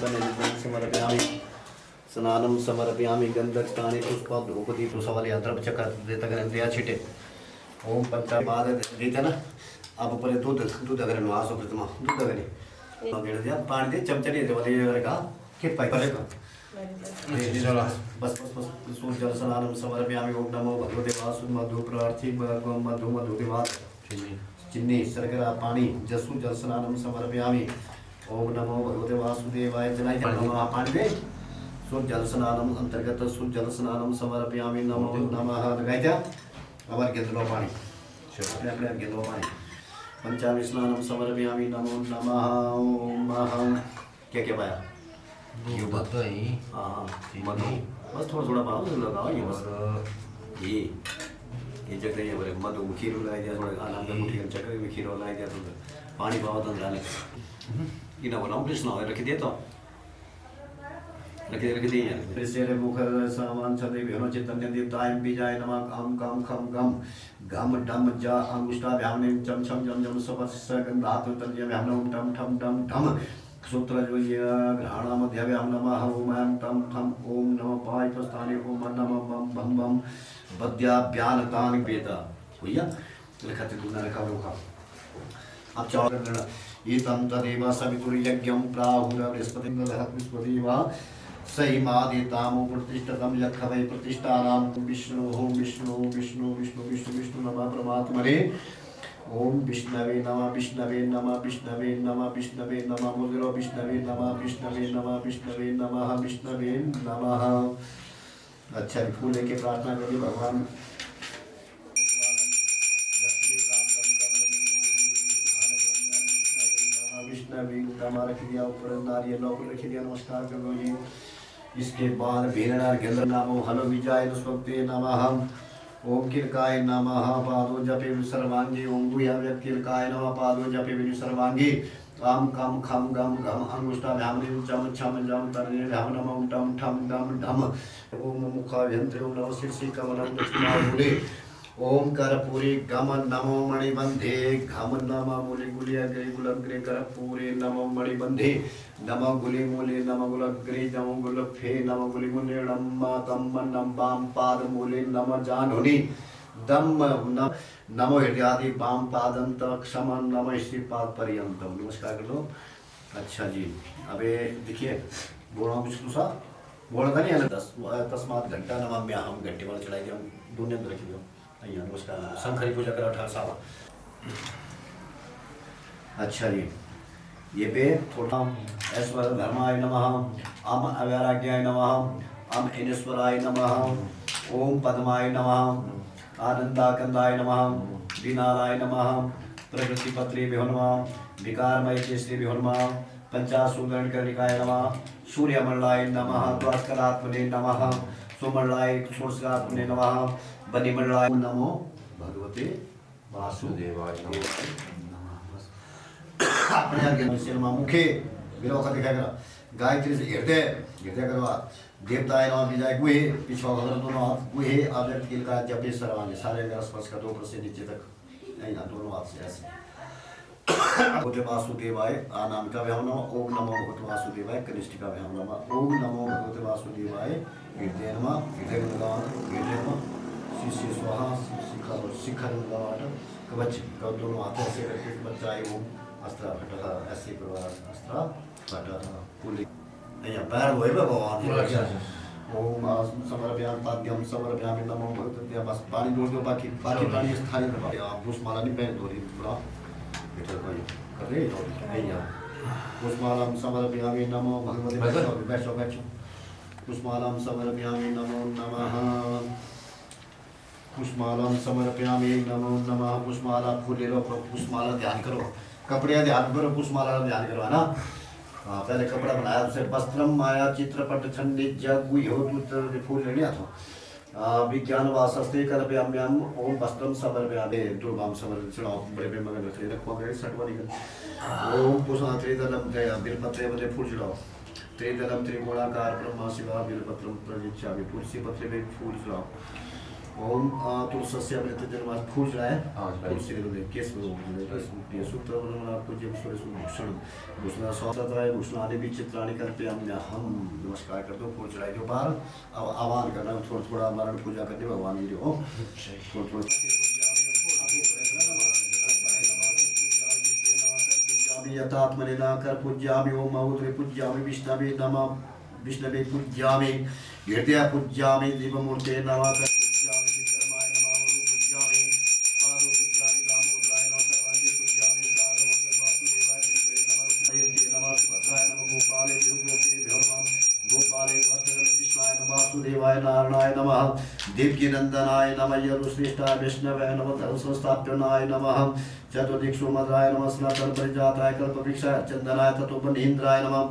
गन्धपूष्पनिर्जनं समर्पयामि स्नानं समर्पयामि गन्धस्थाने पुष्पधूपदीप सवाल द्रवचक्रदेतग्रन्थया छिटे ओम पंचापाद देते ना अब पहले दूध अगर नवासो प्रथमा दूध अगर गिर दिया पानी दे चमचड़ी दे वाले का के पाइप का बस बस बस सूर्य जल स्नानं समर्पयामि ओम नमो भगवते वासुदेवाय मधु प्रार्थी मधु मधु देवा चिन्नी शर्करा पानी जसु जल स्नानं समर्पयामि ओम नमो भगवते वासुदेवाय जलाई नमः पानी दे सूर्य जल स्नानं अंतर्गत सूर्य जल स्नानं समर्पयामि नमो नमः लगाइया अवर गिरलो पानी अपने गिरलो पानी पंचामि स्नानं समर्पयामि नमो नमः ओम अहं क्या क्या पाया ये बात तो है हाँ मधु बस थोड़ा थोड़ा पाओ लगाओ ये बस ये जगह ये बोले मधु खीर लाई दिया थोड़ा आराम से मुट्ठी चक्कर में खीर लाई दिया तो पानी पाओ तो डाले ये ना बोला कृष्ण रख दिया तो रख दिया यार कृष्ण मुखर सामान छदे विनो चैतन्य देवताय बीजाय नमः काम काम खम गम गम डम जा अंगुष्ठा भ्यामने चम छम जम जम सपस गंधातु तल्य भ्यामनम टम ठम डम ढम सूत्रज्वल्य घ्राणामध्यव्यां नमः ओम ऐं तं थं ओम नमः पायस्थाने ओम नमः बम बम बम बद्याभ्यानतानि वेदा भैया लिखते तुमने रखा रोका अब चौर करना ये तं तदेव सवितुर्यज्ञं प्राहुर बृहस्पतिं ददहत् विश्वदेवा सही मादेतामो प्रतिष्ठितं यक्ष वै प्रतिष्ठानां विष्णु विष्णु विष्णु विष्णु विष्णु विष्णु नमः परमात्मने ओम विष्णवे नमः विष्णवे नमः विष्णवे नमः विष्णवे नमः मुद्रो विष्णवे नमः विष्णवे नमः विष्णवे नमः विष्णवे नमः। अच्छा फूल लेके प्रार्थना करिए भगवान विष्णवे नमः रख दिया ऊपर नारियल ऊपर रख दिया नमस्कार करो जी। इसके बाद भेरणार गेंद्र नामो हलो विजय स्वस्ते नमः ओम किलकाय नमः पादो जपे सर्वांगी ओम गुह्य व्यक्तिलकाय नमः पादो जपे विनु सर्वांगी आम कम खम गम घम अंगुष्ठा भ्यामने चम छम जम तरने भ्याम नमः टम ठम डम ढम ओम मुखाभ्यंतर ओम नमः शीर्षि कमलं दक्षिणामूले ओम कर्पूरे गम नमो मणिबंधे घम नमः मूले गुलिया ग्रे गुलग्रे कर्पूरे नमो मणिबंधे नमः गुले मूले नमः गुलग्रे नमो गुलफे नमः गुले मूले नमः तम नम बाम पाद मूले नमः जानुनि दम नमो हृदयादि बाम पादंत क्षम नमः श्रीपाद पर्यंतम। नमस्कार कर लो। अच्छा जी अबे देखिए बोल रहा हूँ कुछ दूसरा बोल था नहीं तस्मात घंटा नमः में हम घंटे वाला चढ़ाई दिया दुनिया में रखी दो नमस्कार शंकरी पूजा करो 18 साल। अच्छा जी ये पे थोड़ा ऐश्वर धर्माय नमः अम अवैराग्याय नमः अम इनेश्वराय नमः ओम पद्माय नमः आनंदाकंदाय नमः दीनाराय नमः प्रकृतिपत्रे नमः विकारमय चेष्टे नमः पंचाशूदरणकर्णिकाय नमः सूर्यमंडलाय नमः द्वादशकलात्मने नमः सुमंडलाय षोडशात्मने नमः बनिमंडलाय नमो भगवते वासुदेवाय अपने आगे शर्मा मुखे विरोध दिखाया करो गायत्री से हृदय हृदय करो देवताय नमः विजय गुहे पिछवा भगवान दोनों हाथ गुहे अव्यक्त किल का जपे सर्वांग सारे का स्पर्श का 2% नीचे तक नहीं ना दोनों हाथ से ऐसे भगवते वासुदेवाय अनामिका व्याम नमः ओम नमो भगवते वासुदेवाय कनिष्ठिका व्याम नमः ओम नमो भगवते वासुदेवाय हृदय नमः हृदय नमः शिष्य स्वाहा शिखर शिखर कवच का दोनों हाथ ऐसे करके बचाए ओम अस्त्र फट ऐसे करो अस्त्र फट पुली नहीं पैर वो है भगवान ओम समर्पयामि पाद्यम समर्पयामि नमो भगवते बस पानी जोड़ दो बाकी पानी स्थायी दबा आप पुष्पमाला नहीं पहन दो रही पूरा बेटा भाई कर रहे हो नहीं यार पुष्पमाला समर्पयामि नमो भगवते बैठो बैठो पुष्पमाला समर्पयामि नमो नमः पुष्पमाला समर्पयामि नमो नमः पुष्पमाला फूल ले लो पुष्पमाला ध्यान करो कपड़े ध्यान करो पुष्पमाला ध्यान करो है ना। पहले कपड़ा बनाया उसे वस्त्रम माया चित्रपट छंदी जगुई हो फूल लेने आता विज्ञान वासस्ते कल्पयाम्याम ओम वस्त्रम समर्पयामि दुर्गाम समर्पयामि चढ़ाओ बड़े पे मगन रखे रखो गए सटवारी कर ओम पुष्पा त्रिदलम जय बिलपत्रे बले फूल चढ़ाओ त्रिदलम त्रिकोणाकार ब्रह्मा शिवा बिलपत्रम प्रजिच्छामि तुलसी पत्रे में फूल चढ़ाओ ओम तुलसी अपने जन्मास फूल चढ़ाए हाँ, चढ़ाए। तुलसी के लिए केस में सूत्र आपको जब सूर्य भूषण भूषण सौसत्राय भूषणादि भी चित्राणि कल्पयामि हम नमस्कार कर दो फूल चढ़ाई के बाद अब आह्वान करना थोड़ा थोड़ा हमारा पूजा करते भगवान जी हो थोड़ा थोड़ा यथात्मने नाकर पूज्यामि ओम महोदय पूज्यामि विष्णवे नमः विष्णवे पूज्यामि हृदय पूज्यामि दिवमूर्ते नमः कर पूज्यामि विक्रमाय नमः ओम पूज्यामि पादो पूज्यामि दामोदराय नमः सर्वांगे पूज्यामि साधुमंगल वासुदेवाय कृष्णे नमः रूपायते नमः सुभद्राय नमः गोपाले विभूते भ्रमः गोपाले वस्तुगण कृष्णाय नमः वासुदेवाय नारायणाय नमः दिव्यनंदनाय नमः यरुश्रेष्ठाय विष्णवे नमः धर्म संस्थाप्यनाय नमः चतुर्दिक्षु मद्राय नमः स्नातन परिजाताय कल्पवृक्षाय चंदनाय ततोपनीन्द्राय नमः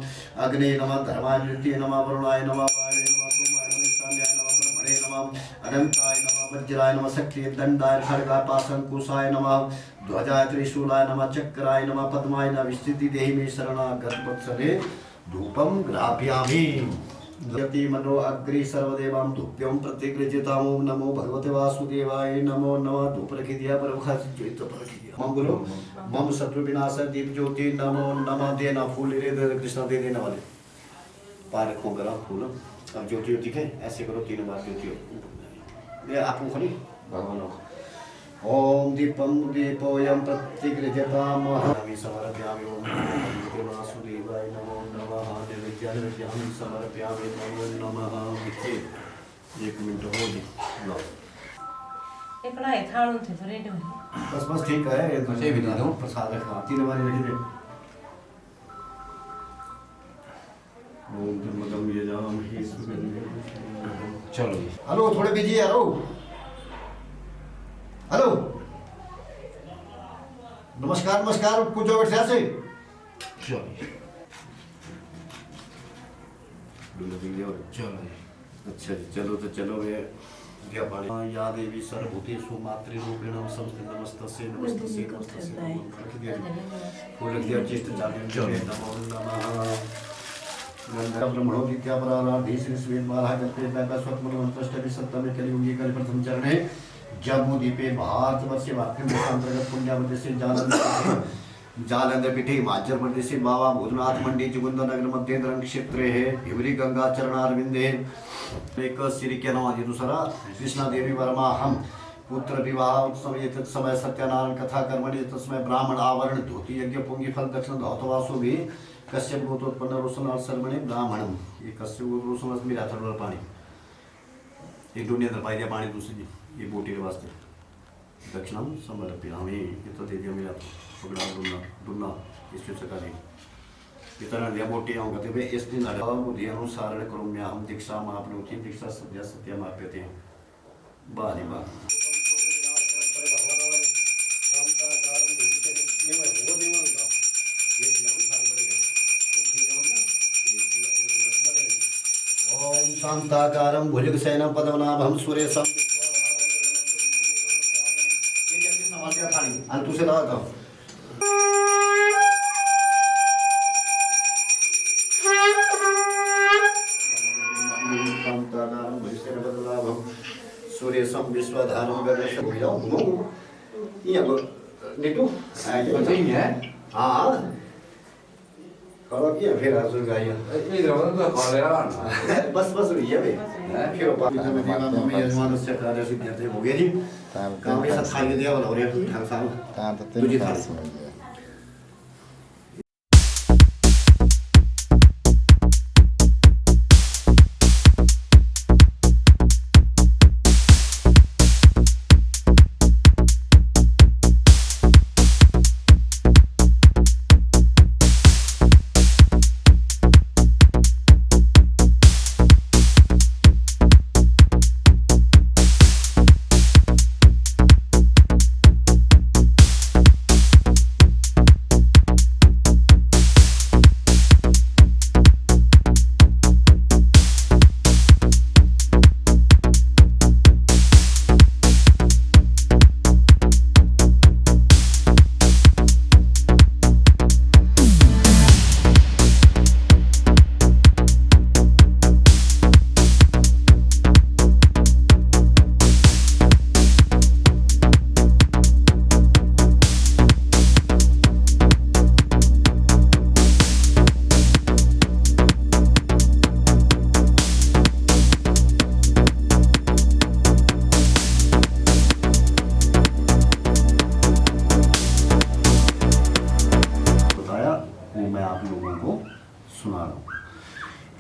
अग्ने नमः धर्माय नृत्ये नमः वरुणाय नमः वायुवे नमः सोमाय नमः ईशान्याय नमः ब्रह्मणे नमः अनंताय नमः वज्राय नमः शक्ति दंडाय खड्गाय पाशंकुशाय नमः ध्वजाय त्रिशूलाय नमः चक्राय नमः पद्माय नमः विस्तृति देहि मे शरणागत वत्सले धूपं ग्राह्यामि यति मनो अग्रि सर्वदेवां तुभ्यं प्रतिगृह्यताम् ओम नमो भगवते वासुदेवाय नमो नमः धूप रखी दिया पर मुखा ज्योति पर रखी दिया मम बोलो मम शत्रु विनाश दीप ज्योति नमो नमः देना फूल रे दे कृष्ण दे देने वाले पार रखो गरम फूल अब ज्योति दिखे ऐसे करो 3 बार ज्योति ये आपको खली भगवान ओम दीपम दीपोयम प्रतिगृह्यताम् अहं समर्पयामि ओम भगवते वासुदेवाय नमो नमः नैवेद्यानि समर्पयामि नमो नमः। 1 मिनट हो जी लो एक कढ़ाई थाल थे तो रेडी हो बस ठीक है ये बस ये भी दे दो। प्रसाद रखा 3 बार रख दे ओम धर्मदम यजाम हि चलो जी हेलो थोड़े बिजी यारो हेलो नमस्कार नमस्कार पूछो बैठा से चलो जी अच्छा जी चलो तो चलो वे क्या पानी या देवी सर्वभूतेषु मातृरूपेण संस्थित नमस्तस्यै नमस्तस्यै नमस्तस्यै फूल रख दिया चिष्ट चार्जन नमो नमः गंधा ब्रह्मणो विद्या पराराधि श्री स्वेद माला जपते पैपा स्वत्मन मंत्रष्टि सप्तमे कलियुगी कलि प्रथम चरणे जम्बूद्वीपे भारतवर्षे वाक्यम अंतर्गत पुण्यावती से जालंधर पीठे हिमाचल प्रदेश से बाबा भूतनाथ मंडी जुगुंदर नगर मध्य धरण क्षेत्र है हिमरी गंगा चरणारविंदे एक श्री के नाम जी दूसरा कृष्णा देवी वर्मा हम पुत्र विवाह उत्सव ये समय सत्यनारायण कथा कर्मणि तस्मय ब्राह्मण आवरण धोती यज्ञ पुंगी फल दक्षिण धौतवासो भी कश्यप गोत्रोत्पन्न रोशन सर्वणे ब्राह्मणम ये कश्यप गोत्रोशन मेरा थर्मल पानी एक दुनिया अंदर पाई दिया पानी दूसरी ये बोटी के वास्ते दक्षिणम समर्पयामि ये तो दे दिया मेरा पकड़ा दुन्ना इससे सकाली इतना दिया बोटी आऊँगा तो वे इस दिन बुद्धि अनुसार करोम्या हम दीक्षा महाप्नोति दीक्षा सत्या सत्यम आप्यते बारी बार ओम शांताकारं भुजगशयनं पद्मनाभं सुरेशं तू से लगा था सूर्यसम विश्वधारम गणेशम ये नीटू सही है हाँ करो किया फिर आजू गाइया इधर तो खा ले रहा बस ये भाई फिर बात में देवा मम्मी यजमान से कार्य सिद्ध हो गया जी काम ऐसा था ये दिया वाला और ये ढंग सा तुझे था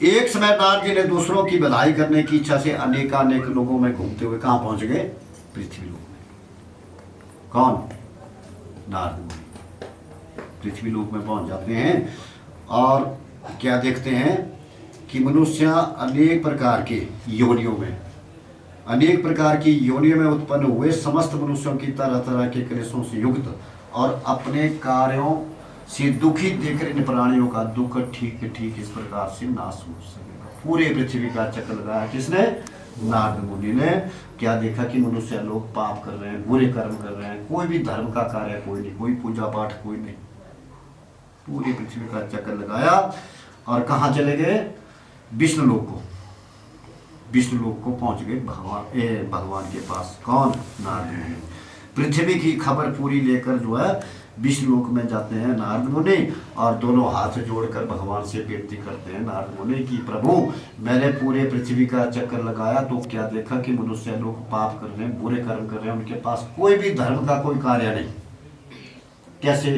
एक समय नारद जी ने दूसरों की भलाई करने की इच्छा से अनेकानेक लोगों में घूमते हुए कहाँ पहुंच गए? पृथ्वी लोक में। कौन? नारद मुनि पृथ्वी लोक में पहुंच जाते हैं और क्या देखते हैं कि मनुष्य अनेक प्रकार के योनियों में, अनेक प्रकार की योनियों में उत्पन्न हुए समस्त मनुष्यों की तरह तरह के क्लेशों से युक्त और अपने कार्यों से दुखी देखकर इन प्राणियों का दुख ठीक ठीक इस प्रकार से नाश हो सकेगा। पूरे पृथ्वी का चक्कर लगाया किसने? नारद मुनि ने। क्या देखा कि मनुष्य लोग पाप कर रहे हैं, बुरे कर्म कर रहे हैं, कोई भी धर्म का कार्य कोई नहीं, कोई पूजा पाठ कोई नहीं। पूरी पृथ्वी का चक्कर लगाया और कहाँ चले गए? विष्णु लोक को। विष्णु लोक को पहुंच गए भगवान के पास। कौन? नारद मुनि। पृथ्वी की खबर पूरी लेकर जो है विष्णु लोक में जाते हैं नारद मुनि और दोनों हाथ जोड़कर भगवान से विनती करते हैं नारद मुनि कि प्रभु मैंने पूरे पृथ्वी का चक्कर लगाया तो क्या देखा कि मनुष्य लोग पाप कर रहे हैं, बुरे कर्म कर रहे हैं, उनके पास कोई भी धर्म का कोई कार्य नहीं। कैसे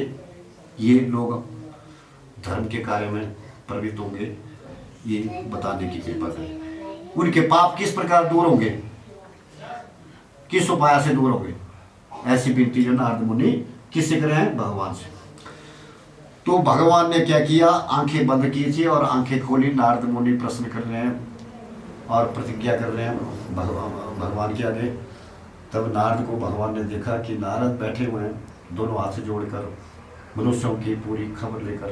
ये लोग धर्म के कार्य में प्रवृत्त होंगे, ये बताने की कृपा करें। उनके पाप किस प्रकार दूर होंगे, किस उपाय से दूर होंगे, ऐसी विनती जो नारद मुनि किससे कर रहे हैं? भगवान से। तो भगवान ने क्या किया? आंखें बंद की थी और आंखें खोली। नारद मुनि प्रश्न कर रहे हैं और प्रतिज्ञा कर रहे हैं भगवान के आगे। तब नारद को भगवान ने देखा कि नारद बैठे हुए हैं दोनों हाथ जोड़कर मनुष्यों की पूरी खबर लेकर।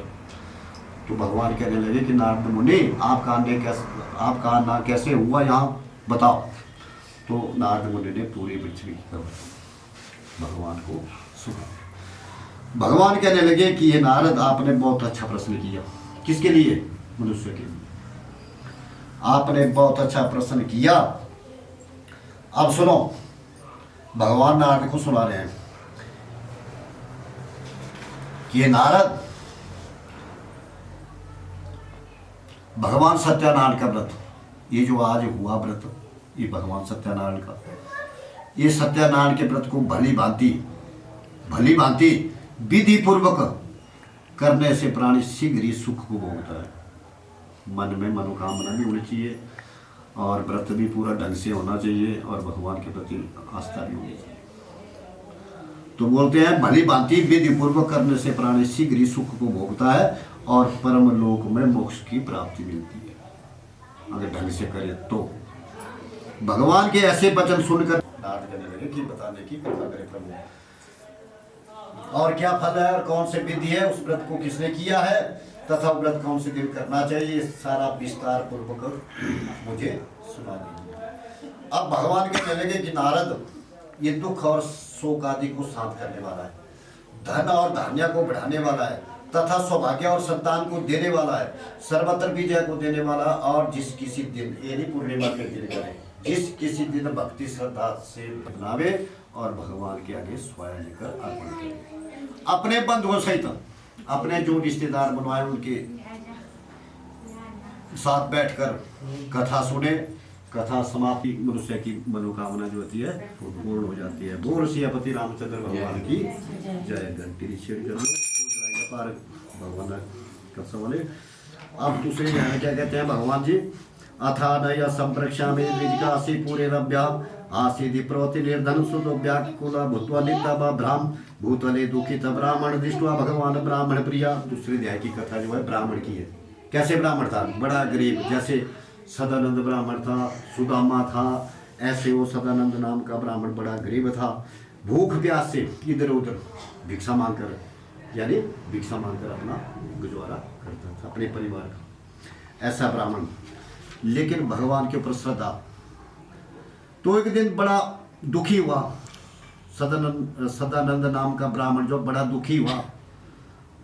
तो भगवान कहने लगे कि नारद मुनि आपका आना कैसे हुआ, यहाँ बताओ। तो नारद मुनि ने पूरी पृथ्वी की खबर भगवान को सुना। भगवान कहने लगे कि ये नारद आपने बहुत अच्छा प्रश्न किया। किसके लिए? मनुष्य के लिए। आपने बहुत अच्छा प्रश्न किया। अब सुनो, भगवान नारद को सुना रहे हैं कि ये नारद भगवान सत्यनारायण का व्रत, ये जो आज हुआ व्रत, ये भगवान सत्यनारायण का, ये सत्यनारायण के व्रत को भली भांति विधि पूर्वक करने से प्राणी शीघ्र ही सुख को भोगता है। मन में मनोकामना भी होनी चाहिए और व्रत भी पूरा ढंग से होना चाहिए और भगवान के प्रति आस्था भी होनी चाहिए। तो बोलते हैं भली भांति विधि पूर्वक करने से प्राणी शीघ्र ही सुख को भोगता है और परम लोक में मोक्ष की प्राप्ति मिलती है अगर ढंग से करे तो। भगवान के ऐसे वचन सुनकर नारद करने लगे कि बताने की कृपा करे प्रभु, और क्या फल है और कौन से विधि है, उस व्रत को किसने किया है तथा व्रत कौन से दिन करना चाहिए, सारा विस्तार पूर्वक मुझे सुना दीजिए। अब भगवान कहने लगे कि नारद, ये दुख और शोक आदि को शांत करने वाला है, धन और धान्य को बढ़ाने वाला है तथा सौभाग्य और संतान को देने वाला है, सर्वत्र विजय को देने वाला, और जिस किसी दिन, यानी पूर्णिमा के दिन करें, जिस किसी दिन भक्ति श्रद्धा से बनावे और भगवान के आगे स्वयं लेकर अर्पण करें। अपने बंधुओं सहित अपने जो रिश्तेदार बनवाए उनके साथ बैठकर कथा सुने। कथा समाप्ति मनुष्य की मनोकामना जो होती है वो पूर्ण हो जाती है। बोल सियापति रामचंद्र भगवान की जय। घंटी भगवान कथा वाले। अब दूसरे यहाँ क्या कहते हैं भगवान जी? अथा नया संप्रक्षा में द्विजिकासी पूरे रभ्याम आसीदि प्रवति निर्धन सुतो व्याकुला भूत्वा नित्ता ब्राह्म भूतले दुखित ब्राह्मण दृष्टवा भगवान ब्राह्मण प्रिया। दूसरे अध्याय की कथा जो है ब्राह्मण की है। कैसे ब्राह्मण था? बड़ा गरीब, जैसे सदानंद ब्राह्मण था, सुदामा था, ऐसे वो सदानंद नाम का ब्राह्मण बड़ा गरीब था। भूख प्यास से इधर उधर भिक्षा मांगकर, यानी भिक्षा मांगकर अपना गुजारा करता था अपने परिवार का, ऐसा ब्राह्मण। लेकिन भगवान के ऊपर श्रद्धा। तो एक दिन बड़ा दुखी हुआ, सदानंद नाम का ब्राह्मण जो बड़ा दुखी हुआ,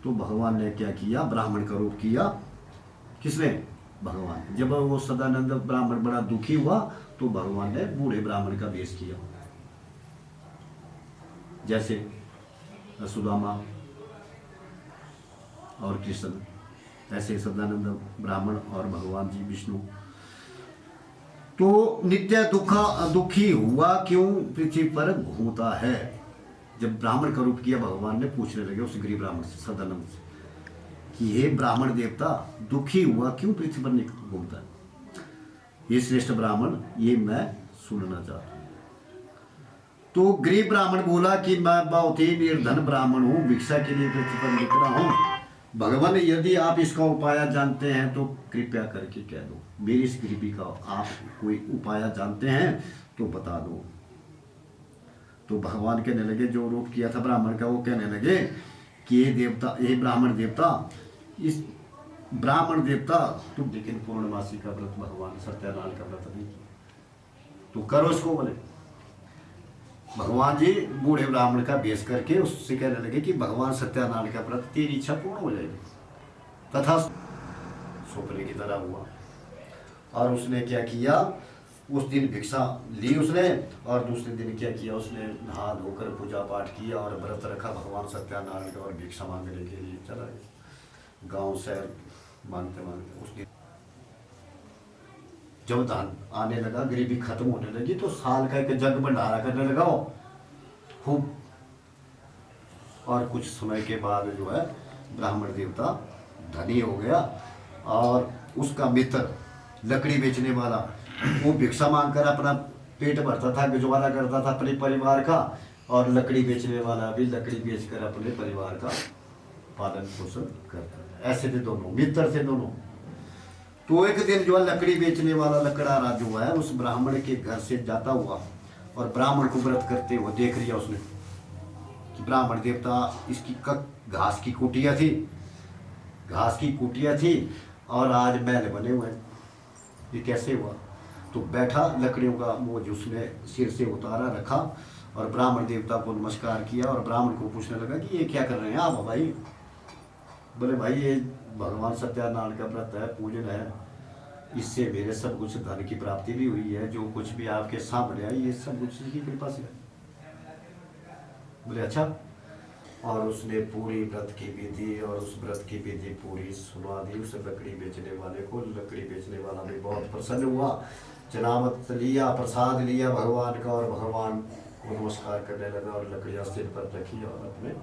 तो भगवान ने क्या किया? ब्राह्मण का रूप किया। किसने? भगवान। जब वो सदानंद ब्राह्मण बड़ा दुखी हुआ तो भगवान ने बूढ़े ब्राह्मण का वेश किया, जैसे सुदामा और कृष्ण, ऐसे सदानंद ब्राह्मण और भगवान जी विष्णु। तो नित्य दुखी हुआ क्यों पृथ्वी पर घूमता है? जब ब्राह्मण का रूप किया भगवान ने पूछने लगे उस गरीब ब्राह्मण से, सदानंद से, कि हे ब्राह्मण देवता, दुखी हुआ क्यों पृथ्वी पर घूमता है? ये श्रेष्ठ ब्राह्मण, ये मैं सुनना चाहता हूँ। तो गरीब ब्राह्मण बोला कि मैं बहुत ही निर्धन ब्राह्मण हूँ, भिक्षा के लिए पृथ्वी पर निकला हूँ। भगवान, यदि आप इसका उपाय जानते हैं तो कृपया करके कह दो। मेरी इस गरीबी का आप कोई उपाय जानते हैं तो बता दो। तो भगवान कहने लगे, जो रूप किया था ब्राह्मण का, वो कहने लगे कि ये देवता, ये ब्राह्मण देवता, इस ब्राह्मण देवता तुम, लेकिन पूर्णमासी का व्रत, भगवान सत्यनारायण का व्रत नहीं किया, तो करो इसको। बोले भगवान जी बूढ़े ब्राह्मण का भेष करके उससे कहने लगे कि भगवान सत्यनारायण का व्रत, तेरी इच्छा पूर्ण हो जाएगी। तथा सोपने की तरह हुआ। और उसने क्या किया, उस दिन भिक्षा ली उसने, और दूसरे दिन क्या किया, उसने नहा धोकर पूजा पाठ किया और व्रत रखा भगवान सत्यनारायण का, और भिक्षा मांगने के लिए चला गया गाँव शहर मांगते मांगते। उस दिन जब धान आने लगा, गरीबी खत्म होने लगी, तो साल का एक जग भंडारा करने लगा खूब। और कुछ समय के बाद जो है ब्राह्मण देवता धनी हो गया, और उसका मित्र लकड़ी बेचने वाला, वो भिक्षा मांगकर अपना पेट भरता था, गुजारा करता था अपने परिवार का, और लकड़ी बेचने वाला भी लकड़ी बेचकर अपने परिवार का पालन पोषण करता था। ऐसे थे दोनों, मित्र थे दोनों। तो एक दिन जो है लकड़ी बेचने वाला लकड़ारा जो है उस ब्राह्मण के घर से जाता हुआ, और ब्राह्मण को व्रत करते हुए देख लिया उसने कि ब्राह्मण देवता, इसकी घास की कुटिया थी, घास की कुटिया थी, और आज महल बने हुए, ये कैसे हुआ? तो बैठा, लकड़ियों का बोझ उसने सिर से उतारा रखा, और ब्राह्मण देवता को नमस्कार किया, और ब्राह्मण को पूछने लगा कि ये क्या कर रहे हैं आप भाई? बोले भाई ये भगवान सत्यनारायण का व्रत है, पूजन है, इससे मेरे सब कुछ धन की प्राप्ति भी हुई है, जो कुछ भी आपके सामने है ये सब कुछ की कृपा से है। बोले अच्छा। और उसने पूरी व्रत की विधि और उस व्रत की विधि पूरी सुना दी उस लकड़ी बेचने वाले को। लकड़ी बेचने वाला भी बहुत प्रसन्न हुआ, चनामत लिया, प्रसाद लिया भगवान का, और भगवान को नमस्कार करने लगा, और लकड़ियाँ सिर पर रखी, और अपने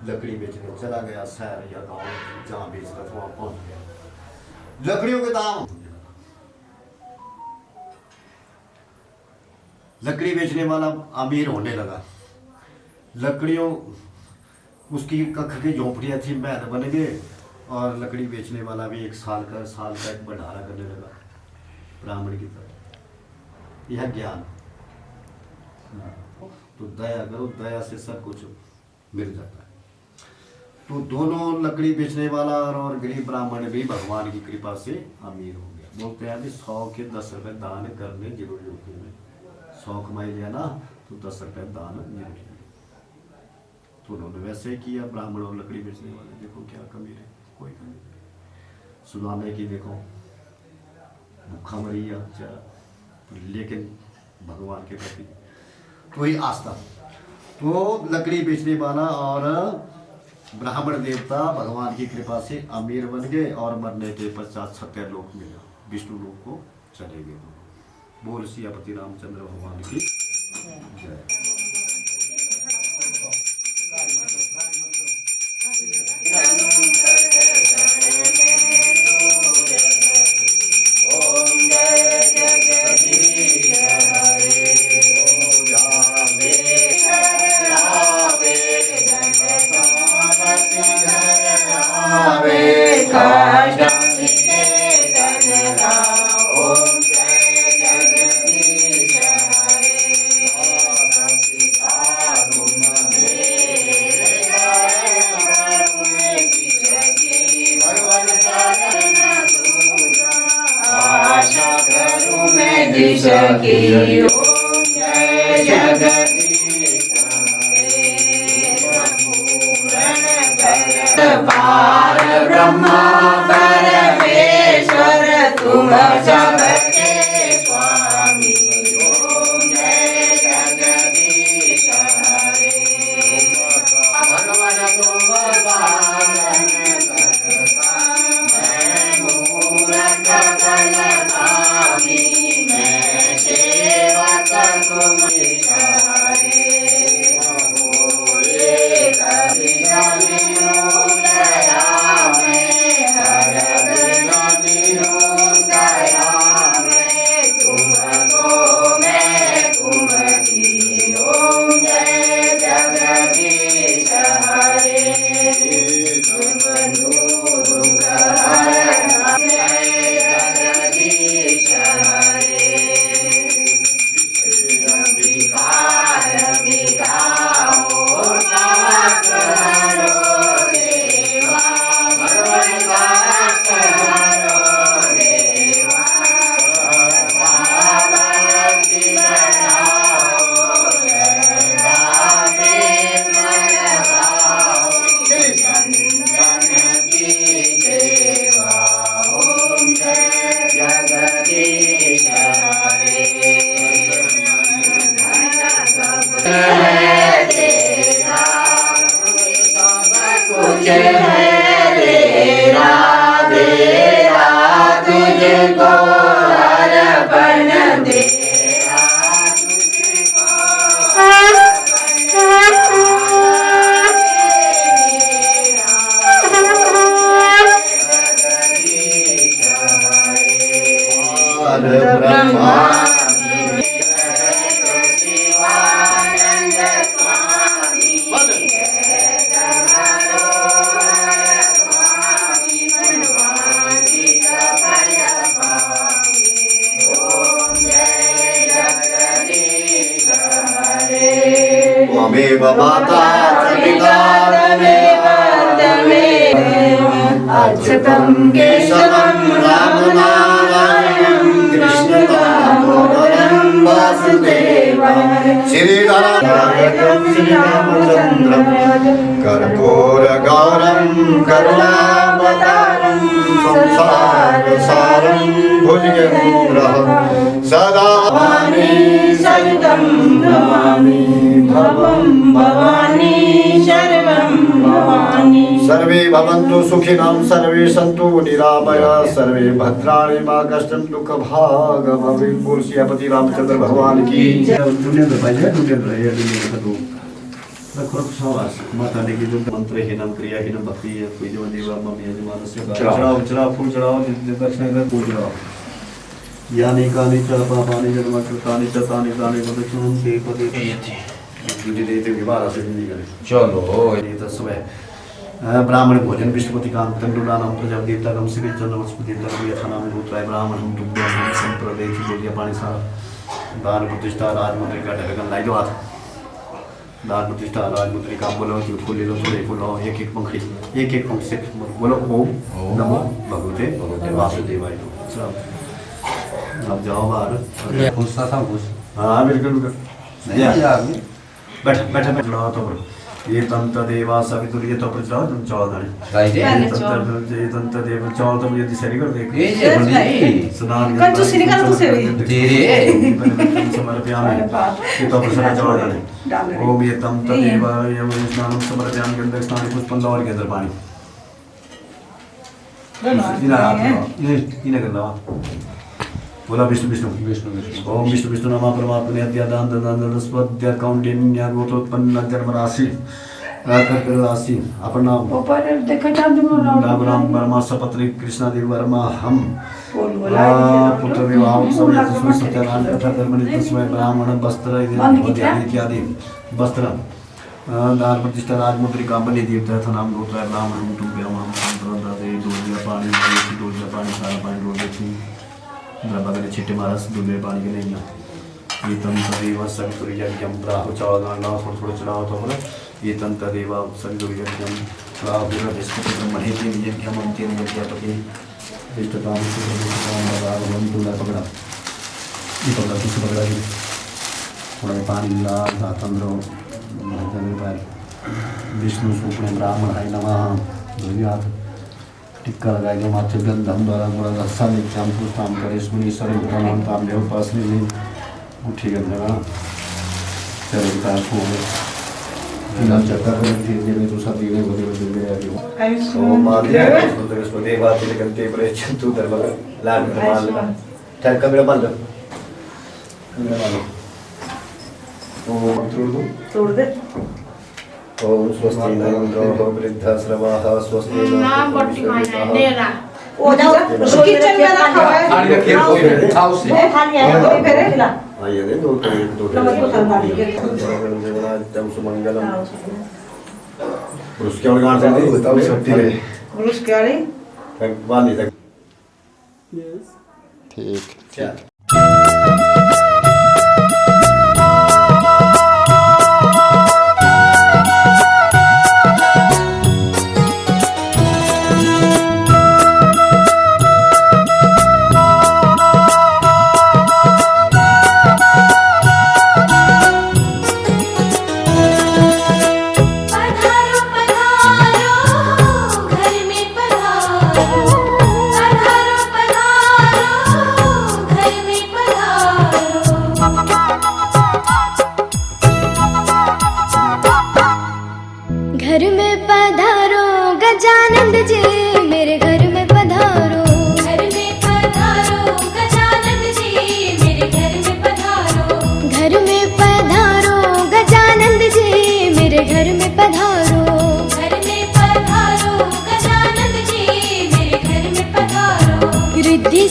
लकड़ी बेचने चला गया। शहर या गाँव जहाँ बेचता था वहाँ पहुँच गया। लकड़ियों के दाम, लकड़ी बेचने वाला अमीर होने लगा। लकड़ियों, उसकी कख की झोंपड़ियाँ थी, महल बन गए, और लकड़ी बेचने वाला भी एक साल का एक भंडारा करने लगा ब्राह्मण की तरह। यह ज्ञान। तो दया करो, दया से सब कुछ मिल जाता है। तो दोनों लकड़ी बेचने वाला और गरीब ब्राह्मण भी भगवान की कृपा से अमीर हो गया। बोलते हैं 100 के 10 रुपये दान करने जरूरी होते हैं। 100 कमाई लिया ना तो 10 रुपये दान जरूरी है। तो उन्होंने वैसे ही किया। ब्राह्मण और लकड़ी बेचने वाले, देखो क्या कमी है, कोई कमी नहीं। सुनाने की देखो भूखा मरी या, लेकिन भगवान के प्रति तो ही आस्था। तो लकड़ी बेचने वाला और ब्राह्मण देवता भगवान की कृपा से अमीर बन गए, और मरने के पश्चात सत्य लोक मिला, विष्णु लोक को चले गए। बोल सियापति रामचंद्र भगवान की जय। पार ब्रह्मा परमेश्वर तुम सबके स्वामी। ओम जय जगदीश हरे। भगवान तुम पालन करता, मैं मूरख बलशाली, मैं सेवक तुम हरे। बोले कभी दया में पर ब्रह्मा शिवानंद स्वामी मनवांछित फल पावे। ओम जय जगदीश हरे। त्वमेव माता पिता अच्युतं केशवं रामनारायणं कृष्णदामोदरं वासुदेवं श्रीरामनायकं श्रीरामचन्द्रं कर्पूरगौरं करुणावतारं संसारसारं भुजगेन्द्रं सदा सहितं नमामि भवं भवानी शरणं भवानी। सर्वे भवन्तु सुखिनः सर्वे सन्तु निरामयाः सर्वे भद्राणि मा कष्टं दुःखभाग् भवेत्। बोल सियापति रामचंद्र भगवान की दुनिया पाहिजे दुनिया या दुनिया तो खरं सवास माता ने की जो मंत्र हीनम क्रिया हीनम भक्ति है कोई जो देवा मम्मी यजमानस्य चढ़ाओ फूल चढ़ाओ दक्षिण कर पूज चढ़ाओ यानी कानि च पापानि जन्म कृतानि च तानि तानि प्रदक्षिणं ते पदे पयति तुझे देते विवाह से नहीं करे। चलो ये तो सुबह ब्राह्मण भोजन विष्णुपति काम तंडुलानाम प्रजा देवता कम से चंद्रमस्पति तर्म यथानाम भूतराय ब्राह्मण तुभ्यं संप्रदेति बोलिया पानी सारा दान प्रतिष्ठा राजमुद्रिका ढलकन लाई दो हाथ दान प्रतिष्ठा राजमुद्रिका बोलो झूठ को ले लो थोड़े बोलो एक एक पंखड़ी एक पंख से बोलो ओम नमो भगवते वासुदेवाय। अब जाओ बाहर पूछता था कुछ हाँ बिल्कुल नहीं यार बैठ बैठ बैठ चढ़ाओ तो ये तंत्र देवा सवितुर ये तो पर चढ़ाओ तुम चौल दाने राइट है ये तंत्र देव चौल तुम यदि सही कर देख ये नहीं स्नान कंजूसी निकाल तू से भी। तेरे समर्पयामि ये तो पर चौल दाने ओम ये तंत्र देवा ये स्नान समर्पयामि के अंदर स्नान पुष्पन लाओ के अंदर पानी इना करना बोला विष्णु विष्णु विष्णु विष्णु ओम विष्णु विष्णु नमा परमात्मने अद्यादान ददान स्पद्य कौंडिन्य गोत्रोत्पन्न जन्म राशि कर्क राशि अपना ऊपर देखा था तुम नागराम वर्मा सपत्नी कृष्णा देव वर्मा हम पुत्र विवाह उत्सव सत्यनारायण कथा कर्मणि तस्मै ब्राह्मण वस्त्र इत्यादि वस्त्र दान प्रतिष्ठा राजमुद्रिका बलि देवता था नाम गोत्र ब्राह्मण तुभ्यं दूल्य पानी सारा पानी रोज देखी बगल छिट्टे मारस दूल्हे पानी के नहीं ये तंत्र देवा सवितुर यज्ञम प्राहु चढ़ाओ थोड़ा थोड़ा चढ़ाओ तो बोला ये तंत्र देवा सवितुर यज्ञम प्राहु बृहस्पति ब्रह्मणे तेन यज्ञम तेन यज्ञपति इष्टकाम सुखम दूल्हा पकड़ा ये पकड़ा किसी पकड़ा जी थोड़ा पानी ला तंत्र विष्णु सूक्ष्म ब्राह्मण हाय नमः धन्यवाद टिक्का लगाए जो मात्र गंधम द्वारा गुड़ा रसा नित्याम पुष्टाम करे सुनीश्वर भगवान ताम देव पासने में उठी गंधवा चरिता को इधर चक्कर कर धीरे धीरे तो सब धीरे धीरे धीरे आगे ओम माध्य सुंदर स्वदेव बातें करते परे चंतु धर्म लाल माल ठहर कमरे बंद कमरे बंद ओम तोड़ दे ओम स्वस्ति न इंद्रो वृद्धाश्रवाः स्वस्ति नाम बट्टी मायना डेरा ओ जाओ किचन में रखा हुआ है खाने का खेल कोई हाउस वो खाली है वो फेरे खिला आइए दे दो नमक को संभाल के जम सुमंगलम पुरुष के और गांठ से बताओ छुट्टी रे पुरुष क्या रे वाली तक ठीक क्या घर में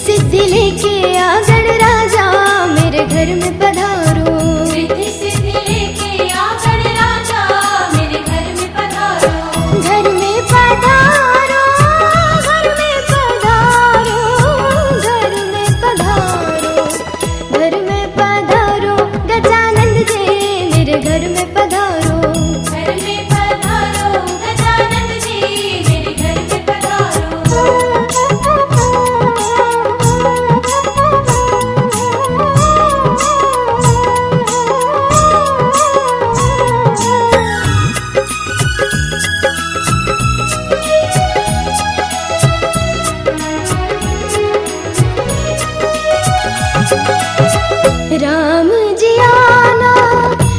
सिद्धि लेके आ गणराजा मेरे घर में पधारो। रिद्धि सिद्धि लेके आ गणराजा मेरे घर में पधारो। घर में पधारो, घर में पधारो, घर में पधारो, घर में पधारो गजानंद जी मेरे घर में पधारो। घर में पधारो गजानंद जी मेरे घर में पधारो। राम जी आना,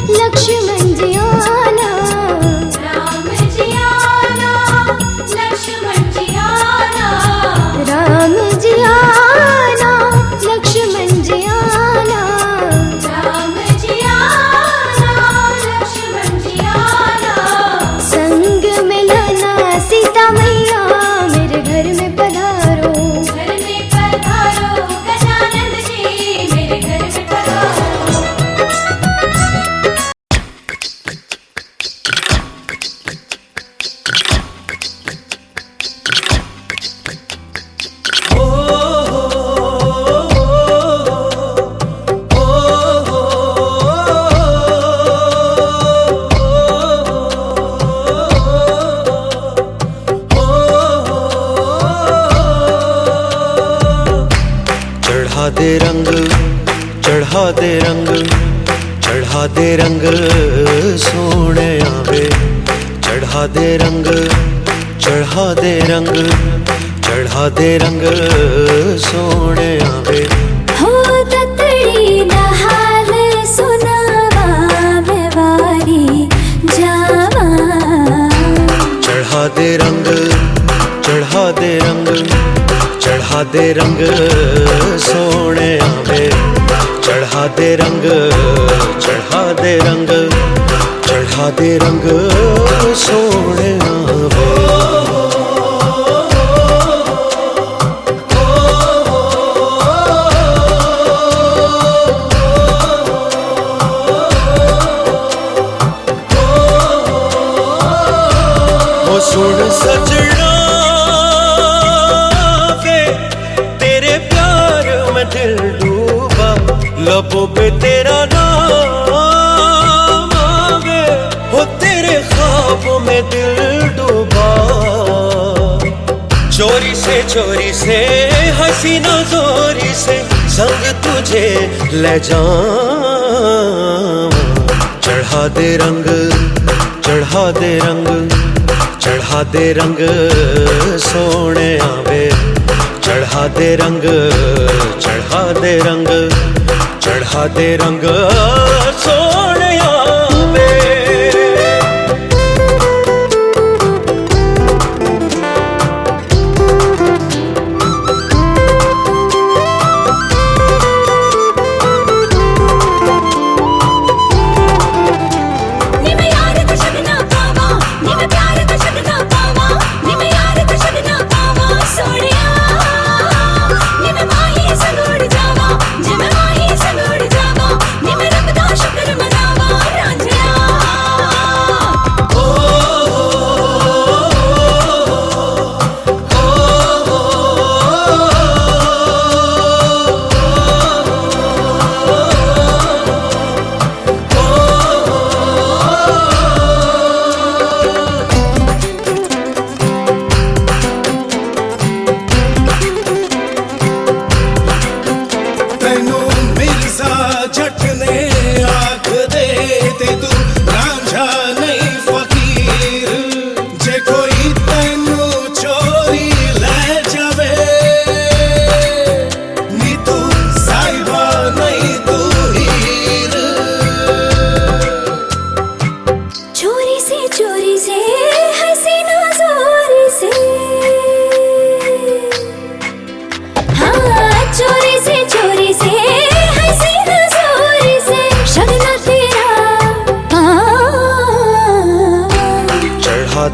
लक्ष्मण जी आना, राम जी आना, लक्ष्मण जी आना। राम जी आना, लक्ष्मण जी आना, राम जी आना, लक्ष्मण जी आना। संग में लाना सीता मैया मेरे घर में पधारो। घर में पधारो गजानंद जी मेरे घर में पधारो। चढ़ा दे रंग, चढ़ा दे रंग, चढ़ा दे रंग सोने आवे। चढ़ा दे रंग, चढ़ा दे रंग, चढ़ा दे रंग सोने आवे। हो ततड़ी नहाल सुनावा बेवारी जावा। चढ़ा दे रंग, चढ़ा दे रंग, चढ़ा दे रंग सोने आवे। चढ़ा दे रंग, चढ़ा दे रंग, चढ़ा दे रंग सोने आवे। ओ सुन सजना वे तेरे प्यार में दिल डूबा। लबों पे तेरा नाम आवे। हो तेरे ख्वाबों में दिल डूबा। चोरी से हसीना जोरी से संग तुझे ले जाऊं। चढ़ा दे रंग, चढ़ा दे रंग, चढ़ा दे रंग सोने आवे। चढ़ा दे रंग, चढ़ा दे रंग, चढ़ा दे रंग सोने आवे।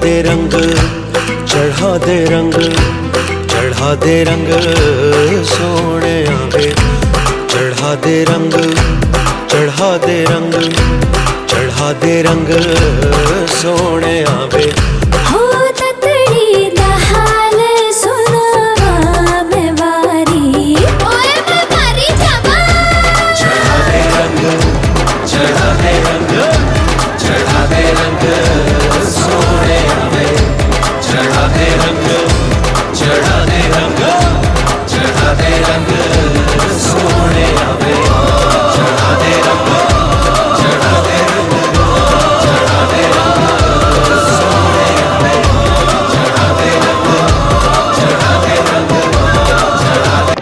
दे रंग, चढ़ा दे रंग, चढ़ा चढ़ा दे रंग सोने आवे, चढ़ा दे रंग, चढ़ा दे रंग, चढ़ा दे रंग सोने आवे। हो ततड़ी दा हाल सुनावा मैं वारी, ओए मैं वारी जावा। चढ़ा दे रंग, चढ़ा दे रंग, चढ़ा दे रंग सोने आवे, चढ़ा दे रंग, चढ़ा दे रंग, चढ़ा दे रंग सोने आवे, चढ़ा दे रंग, चढ़ा दे रंग, चढ़ा दे रंग सोने आवे, चढ़ा दे रंग, चढ़ा दे रंग, चढ़ा दे।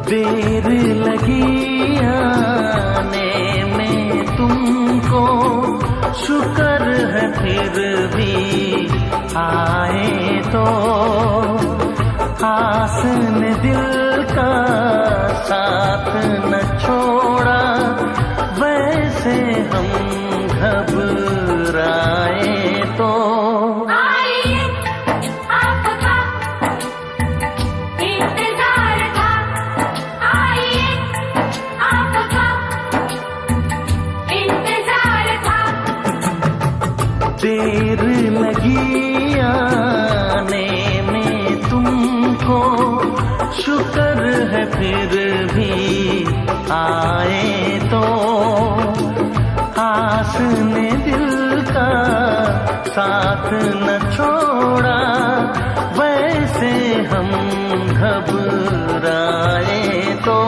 देर लगी आने में तुमको, शुक्र है फिर भी आए तो। आस ने दिल का साथ न छोड़ा, वैसे हम घबराए तो। देर लगी आने में तुमको, शुक्र है फिर भी आए तो। आस ने दिल का साथ न छोड़ा, वैसे हम घबराए तो।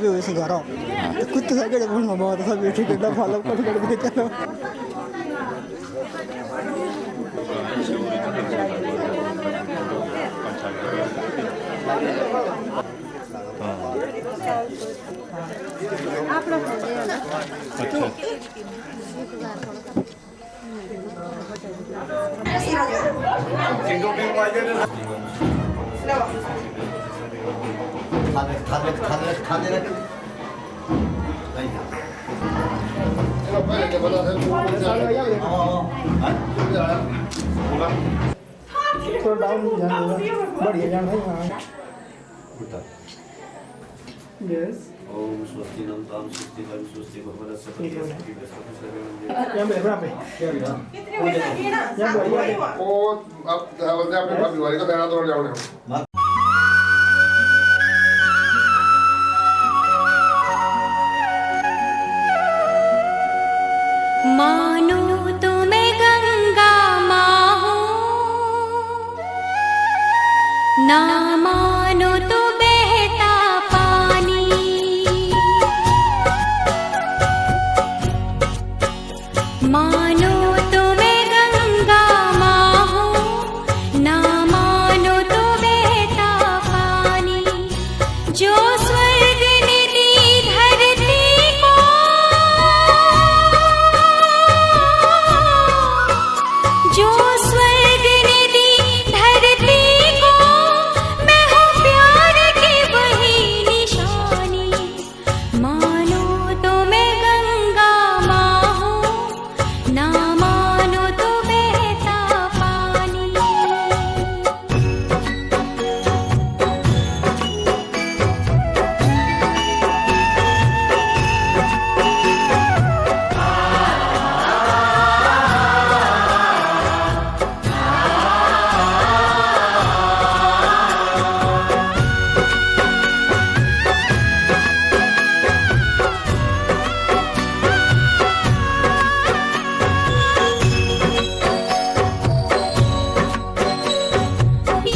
वैसे घर कुछ तो सके बहुत सब बैठे के फॉलो कर के चलो आप लोग खाने रख बढ़िया जान भाई हाँ यस ओम स्वस्ति नमताम स्वस्ति कर्म स्वस्ति भगवत ठीक है। सत्य यहाँ पे बराबर वो अब बोलते हैं अपने दिवाली का बहना तोड़ जाओगे हम मानो तो मैं गंगा माँ हूँ, ना मानो तो बहता पानी। मानो तो मैं गंगा माँ हूँ, ना मानो तो बहता पानी। जो स्वर्ग ने दी धरती को, जो स्वर्ग ने दी धरती को, मैं हूँ प्यार की वही निशानी। मानो तो मैं गंगा माँ हूँ, ना मानो तो बहता पानी।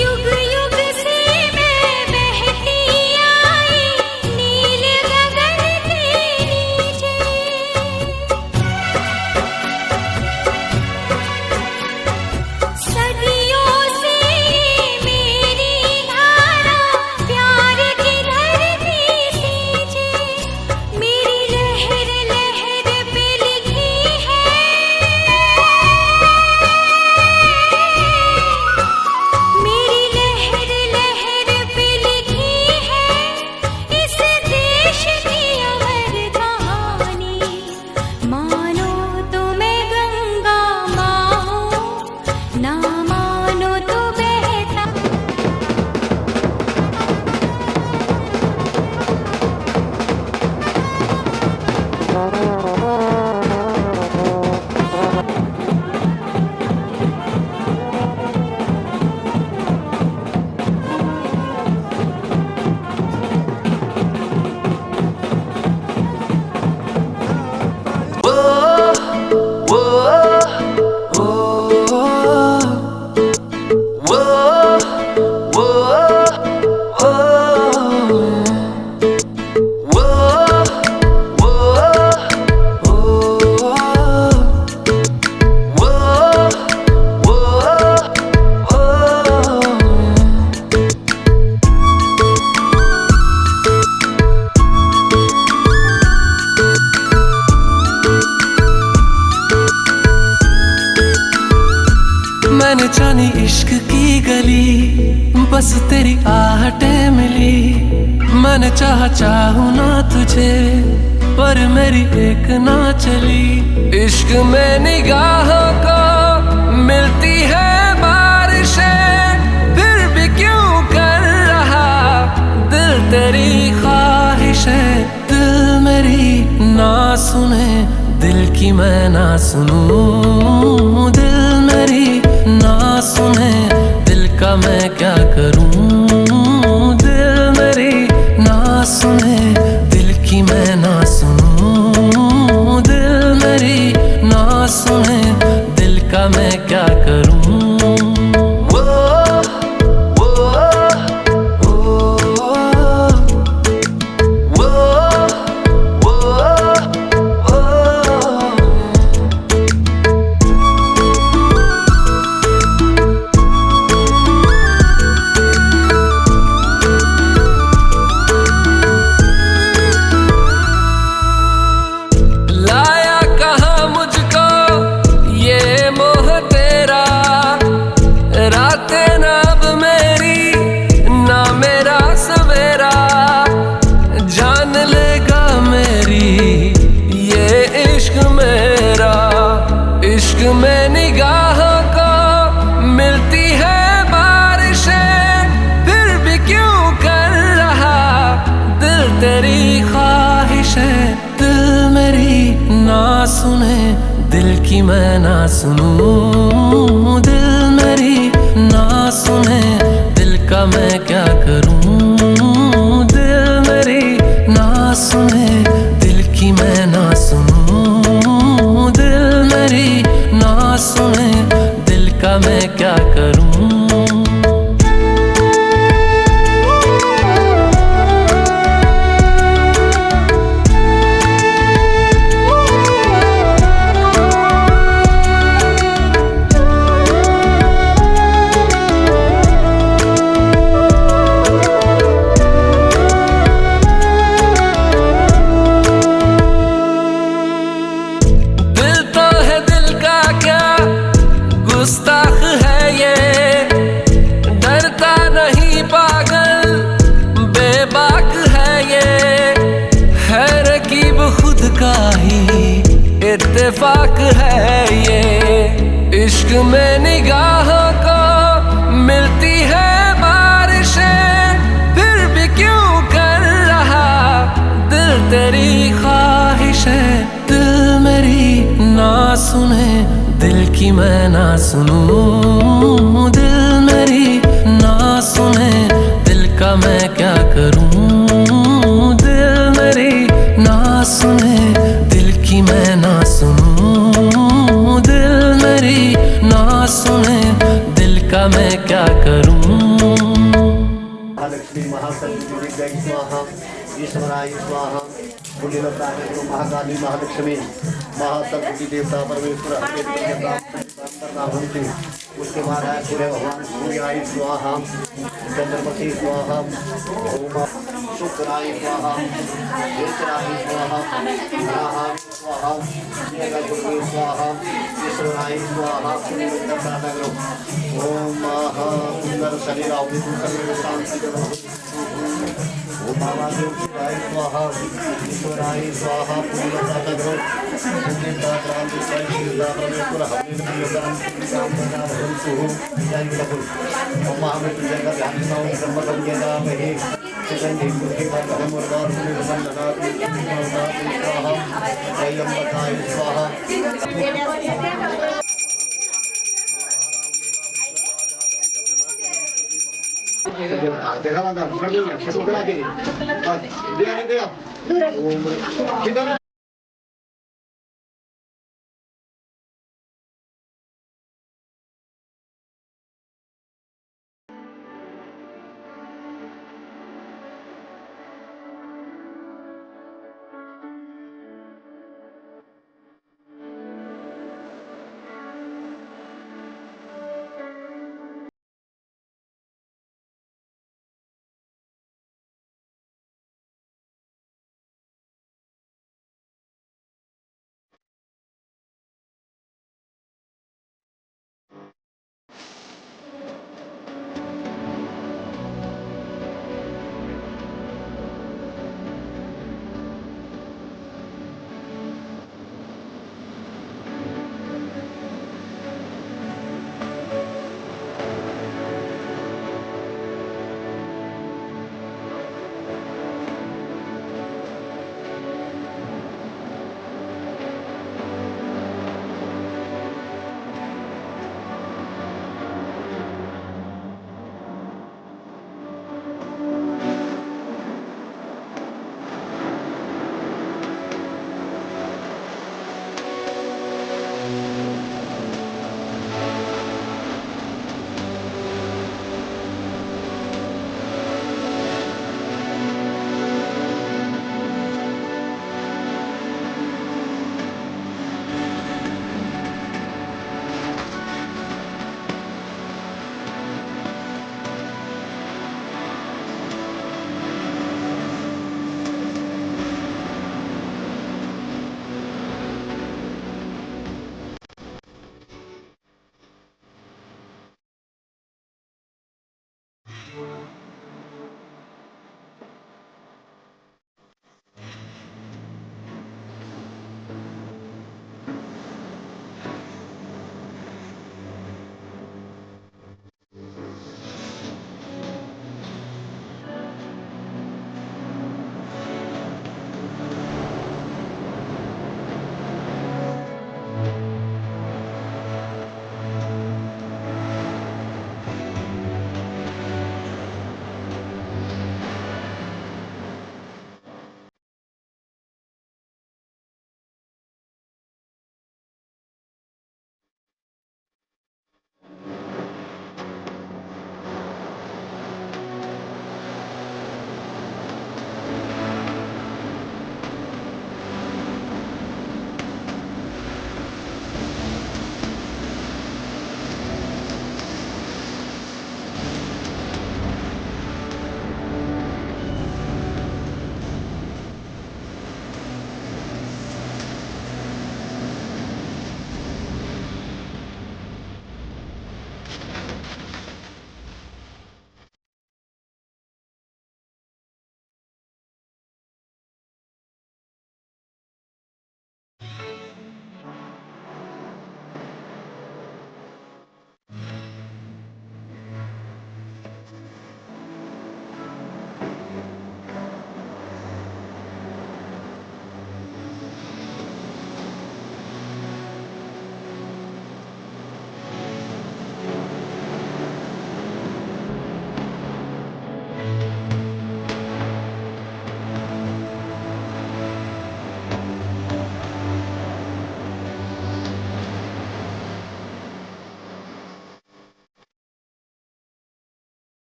युग युग से मैं बहती आई नील गगन के नीचे। सदियों से मेरी धारा प्यार की धरती सींचे। मेरी लहर लहर पे लिखी है, मेरी लहर लहर पे लिखी है इस देश की अमर कहानी। मानो तो मैं गंगा माँ हूँ, ना मानो तो बहता। मैंने जानी इश्क की गली, बस तेरी आहटें मिली। मैंने चाहूँ ना तुझे, पर मेरी एक ना चली। इश्क में निगाहों को मिलती है बारिशें, फिर भी सुने दिल की मैं ना सुनूं, दिल मेरी ना सुने दिल का मैं क्या करूं, दिल मेरी ना सुने दिल की मैं ना सुनूं, दिल मेरी ना सुने दिल का मैं क्या करूं। इश्क में निगाहों को मिलती है बारिशें, फिर भी क्यों कर रहा दिल तेरी ख्वाहिश है। दिल मेरी ना सुने दिल की मैं ना सुनूं, दिल मेरी ना सुने दिल का मैं क्या करूं, दिल मेरी ना सुने दिल की मैं ना सुनूं, दिल मेरी ना सुने दिल का मैं क्या करूं। गुस्ताख है ये, डरता नहीं पागल बेबाक है ये, है रकीब खुद का ही इत्तेफाक है ये। इश्क में निगाहों को मिलती है बारिशें, फिर भी क्यों कर रहा दिल तेरी ख्वाहिश है। दिल मेरी ना सुने दिल की मैं ना सुनूं, दिल मेरी ना सुने दिल का मैं क्या करूं, दिल मेरी ना सुने दिल की मैं ना सुनूं, दिल मेरी ना सुने दिल का मैं क्या करूं। महालक्ष्मी महासरस्वती स्वाहा, ईश्वराय स्वाहा, पुण्यलताय महाकाली महालक्ष्मी महासरस्वती देवता परमेश्वर उसके बाद है सूर्य भगवान सूर्याय स्वाहा, चंद्रमती स्वाहा, शुक्राय स्वाहा, ज्योतिराय स्वाहा, राहाय स्वाहा, गुरुवे स्वाहा, ईश्वराय स्वाहा। ओम महा सुंदर शरीर शांति ओम महादेवाय स्वाहा, ईश्वराय स्वाहा, पुण्यदाता देखा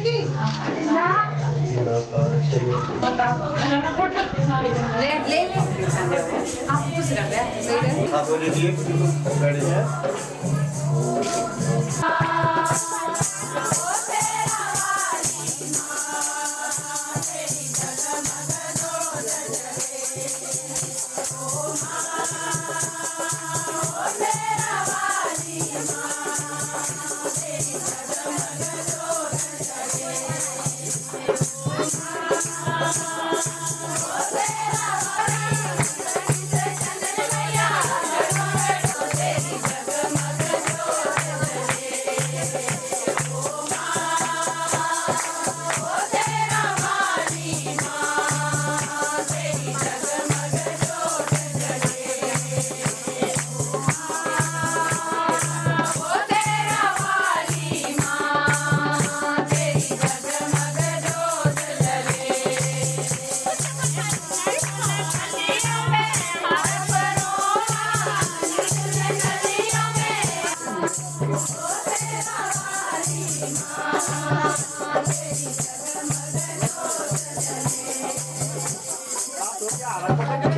की हाथ हो लीजिए रेडी है Apa